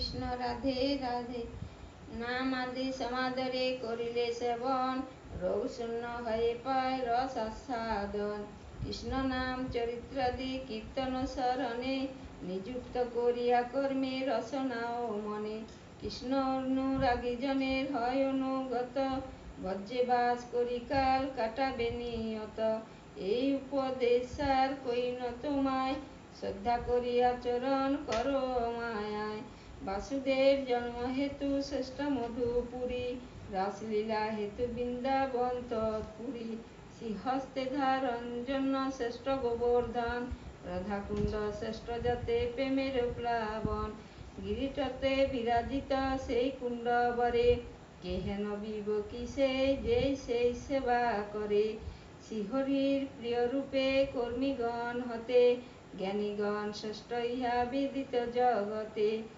কৃষ্ণ রাধে রাধে। নাম আদি সমাদরে করিলে সেবন, রোগ শূন্য হয়ে পায় রস আস্বাদন। কৃষ্ণ নাম চরিত্রাদি কীর্তন শরণে, নিযুক্ত করিয়া কর্মে রসনা ও মনে। কৃষ্ণ অনুরাগী জনের হয় অনুগত, বজ্রে বাস করি কাল কাটাবে নিয়ত। এই উপদেশ সার কইন তোমায়, শ্রদ্ধা করি আচরণ করো মায়ায়। বাসুদেব জন্ম হেতু শ্রেষ্ঠ মধুপুরী, রাসলীলা হেতু বৃন্দাবন তৎপুরী। শ্রীহস্তে ধারণ জন্য শ্রেষ্ঠ গোবর্ধন, রাধাকুণ্ড শ্রেষ্ঠ যাতে প্রেমের প্লাবন। গিরিটতে বিরাজিত সেই কুণ্ডবরে, কে হেন বিবকি যেই সেই সেবা করে। শ্রীহরির প্রিয় রূপে কর্মীগণ হতে, জ্ঞানীগণ শ্রেষ্ঠ ইহা বিদিত জগতে।